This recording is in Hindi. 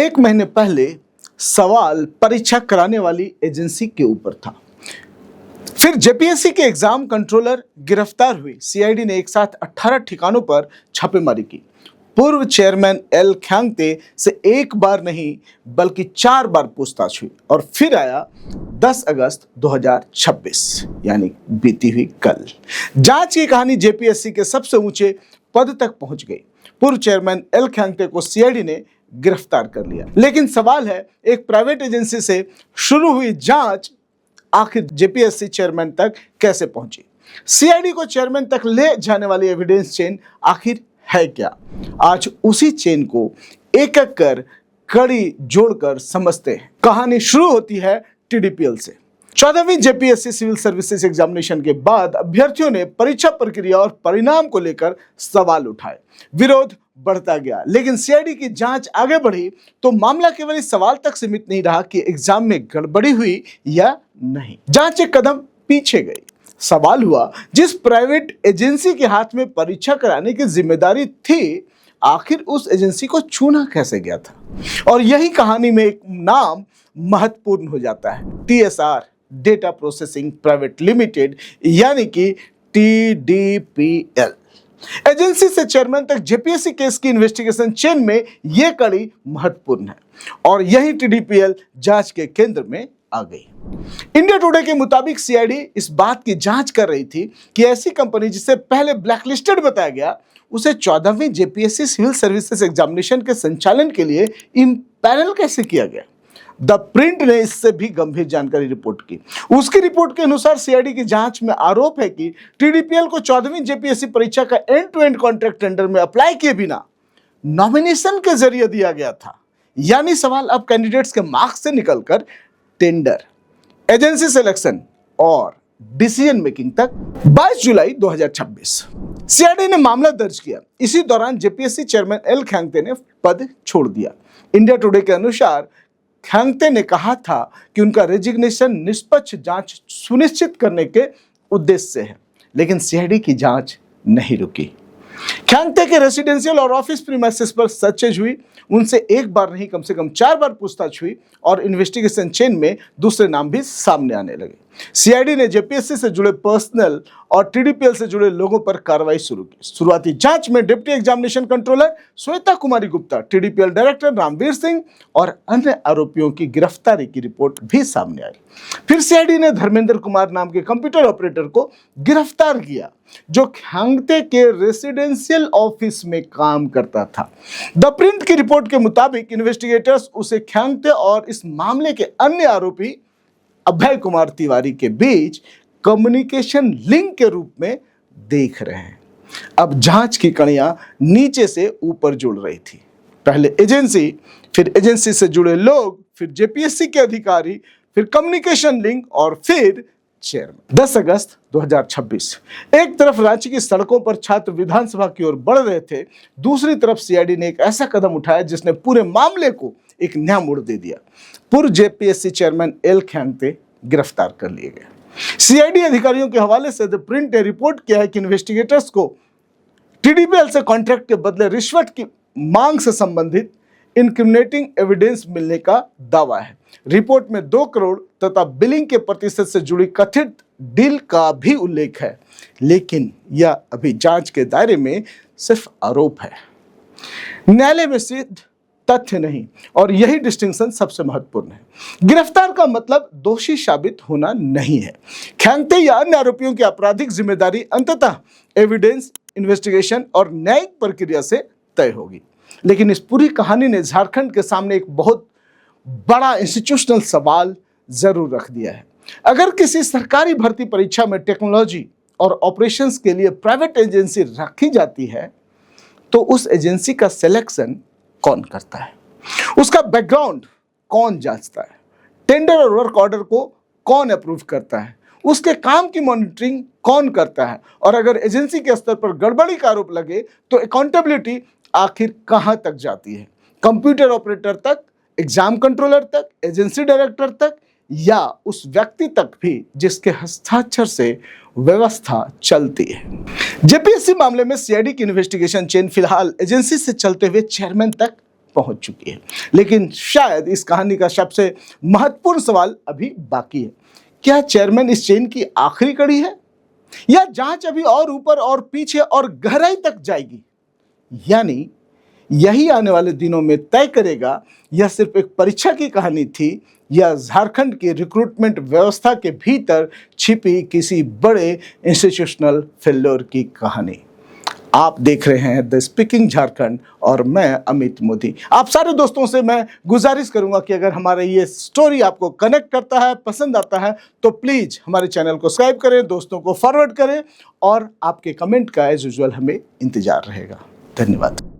एक महीने पहले सवाल परीक्षा कराने वाली एजेंसी के ऊपर था। फिर जेपीएससी के एग्जाम कंट्रोलर गिरफ्तार हुए। सीआईडी ने एक साथ 18 ठिकानों पर छापेमारी की। पूर्व चेयरमैन एल ख्यांगते से एक बार नहीं बल्कि 4 बार पूछताछ हुई और फिर आया 10 अगस्त 2026 यानी बीती हुई कल। जांच की कहानी जेपीएससी के सबसे ऊंचे पद तक पहुंच गई। पूर्व चेयरमैन एल ख्यांगते को सीआईडी ने गिरफ्तार कर लिया। लेकिन सवाल है, एक प्राइवेट एजेंसी से शुरू हुई जांच आखिर जेपीएससी चेयरमैन तक कैसे पहुंची? सीआईडी को चेयरमैन तक ले जाने वाली एविडेंस चेन आखिर है क्या? आज उसी चेन को एक एक कर कड़ी जोड़कर समझते हैं। कहानी शुरू होती है टीडीपीएल से। 14वीं जेपीएससी सिविल सर्विसेज एग्जामिनेशन के बाद अभ्यर्थियों ने परीक्षा प्रक्रिया और परिणाम को लेकर सवाल उठाए। विरोध बढ़ता गया, लेकिन सीआईडी की जांच आगे बढ़ी तो मामला केवल इस सवाल तक सीमित नहीं रहा कि एग्जाम में गड़बड़ी हुई या नहीं। जांच एक कदम पीछे गई। सवाल हुआ, जिस प्राइवेट एजेंसी के हाथ में परीक्षा कराने की जिम्मेदारी थी, आखिर उस एजेंसी को चुना कैसे गया था? और यही कहानी में एक नाम महत्वपूर्ण हो जाता है, TSR data processing private limited यानी कि टीडीपीएल। एजेंसी से चेयरमैन तक जेपीएससी केस की इन्वेस्टिगेशन चेन में यह कड़ी महत्वपूर्ण है और यही टीडीपीएल जांच के केंद्र में आ गई। इंडिया टुडे के मुताबिक सीआईडी इस बात की जांच कर रही थी कि ऐसी कंपनी जिसे पहले ब्लैकलिस्टेड बताया गया, उसे 14वीं जेपीएससी सिविल सर्विसेज एग्जामिनेशन के संचालन के लिए इम्पैनल कैसे किया गया। द प्रिंट ने इससे भी गंभीर जानकारी रिपोर्ट की। उसकी रिपोर्ट के अनुसार सीआईडी की जांच में आरोप है कि टीडीपीएल को 14वीं जेपीएससी परीक्षा का end to end contract tender में अप्लाई किए बिना नॉमिनेशन के जरिए दिया गया था। यानी सवाल अब कैंडिडेट्स के मार्क्स से निकलकर टेंडर, एजेंसी सिलेक्शन और डिसीजन मेकिंग तक 22 जुलाई 2026 सीआईडी ने मामला दर्ज किया। इसी दौरान जेपीएससी चेयरमैन एल ख्यांगते ने पद छोड़ दिया। इंडिया टुडे के अनुसार ख्यांगते ने कहा था कि उनका रेजिग्नेशन निष्पक्ष जांच सुनिश्चित करने के उद्देश्य से है, लेकिन सीआईडी की जांच नहीं रुकी। ख्यांगते के रेसिडेंशियल और ऑफिस प्रीमाइसेस पर सर्चेज हुई। उनसे एक बार नहीं कम से कम 4 बार पूछताछ हुई और इन्वेस्टिगेशन चेन में दूसरे नाम भी सामने आने लगे। सीआईडी ने जेपीएससी से जुड़े पर्सनल और टीडीपीएल से जुड़े लोगों पर कार्रवाई शुरू की। शुरुआती जांच में डिप्टी एग्जामिनेशन कंट्रोलर श्वेता कुमारी गुप्ता, टीडीपीएल डायरेक्टर रामवीर सिंह और अन्य आरोपियों की गिरफ्तारी की रिपोर्ट भी सामने आई। फिर सीआईडी ने धर्मेंद्र कुमार नाम के कंप्यूटर ऑपरेटर को गिरफ्तार किया, जो ख्यांगते के रेसिडेंशियल ऑफिस में काम करता था। द प्रिंट की रिपोर्ट के मुताबिक इन्वेस्टिगेटर्स उसे ख्यांगते और इस मामले के अन्य आरोपी अभय कुमार तिवारी के बीच कम्युनिकेशन लिंक के रूप में देख रहे हैं। अब जांच की कड़ियां नीचे से ऊपर जुड़ रही थी। पहले एजेंसी, फिर एजेंसी से जुड़े लोग, फिर जेपीएससी के अधिकारी, फिर कम्युनिकेशन लिंक और फिर चेयरमैन। 10 अगस्त 2026 एक तरफ रांची की सड़कों पर छात्र विधानसभा की ओर बढ़ रहे थे, दूसरी तरफ सीआईडी ने एक ऐसा कदम उठाया जिसने पूरे मामले को एक नया मोड़ दे दिया। पूर्व जेपीएससी चेयरमैन एल ख्यांगते गिरफ्तार कर लिए गए। सीआईडी अधिकारियों के हवाले से द प्रिंट ने रिपोर्ट किया है कि इन्वेस्टिगेटर्स को टीडीपीएल से कॉन्ट्रैक्ट के बदले रिश्वत की मांग से संबंधित इनक्रिमिनेटिंग एविडेंस मिलने का दावा है। रिपोर्ट में 2 करोड़ तथा बिलिंग के प्रतिशत से जुड़ी कथित डील का भी उल्लेख है, लेकिन यह अभी जांच के दायरे में सिर्फ आरोप है, न्यायालय में सिद्ध तथ्य नहीं। और यही डिस्टिंक्शन सबसे महत्वपूर्ण है। गिरफ्तार का मतलब दोषी साबित होना नहीं है। ख्यांगते या अन्य आरोपियों की आपराधिक जिम्मेदारी अंततः एविडेंस, इन्वेस्टिगेशन और न्यायिक प्रक्रिया से तय होगी। लेकिन इस पूरी कहानी ने झारखंड के सामने एक बहुत बड़ा इंस्टीट्यूशनल सवाल जरूर रख दिया है। अगर किसी सरकारी भर्ती परीक्षा में टेक्नोलॉजी और ऑपरेशंस के लिए प्राइवेट एजेंसी रखी जाती है, तो उस एजेंसी का सिलेक्शन कौन करता है? उसका बैकग्राउंड कौन जांचता है? टेंडर और वर्क ऑर्डर को कौन अप्रूव करता है? उसके काम की मॉनिटरिंग कौन करता है? और अगर एजेंसी के स्तर पर गड़बड़ी का आरोप लगे तो अकाउंटेबिलिटी आखिर कहां तक जाती है? कंप्यूटर ऑपरेटर तक, एग्जाम कंट्रोलर तक, एजेंसी डायरेक्टर तक, या उस व्यक्ति तक भी जिसके हस्ताक्षर से व्यवस्था चलती है। जेपीएससी मामले में सीआईडी की इन्वेस्टिगेशन चेन फिलहाल एजेंसी से चलते हुए चेयरमैन तक पहुंच चुकी है। लेकिन शायद इस कहानी का सबसे महत्वपूर्ण सवाल अभी बाकी है। क्या चेयरमैन इस चेन की आखिरी कड़ी है, या जांच अभी और ऊपर और पीछे और गहराई तक जाएगी? यानी यही आने वाले दिनों में तय करेगा यह सिर्फ एक परीक्षा की कहानी थी या झारखंड की रिक्रूटमेंट व्यवस्था के भीतर छिपी किसी बड़े इंस्टीट्यूशनल फेल्योर की कहानी। आप देख रहे हैं द स्पीकिंग झारखंड और मैं अमित मोदी। आप सारे दोस्तों से मैं गुजारिश करूंगा कि अगर हमारा ये स्टोरी आपको कनेक्ट करता है, पसंद आता है, तो प्लीज हमारे चैनल को सब्सक्राइब करें, दोस्तों को फॉरवर्ड करें और आपके कमेंट का एज यूजुअल हमें इंतजार रहेगा। धन्यवाद।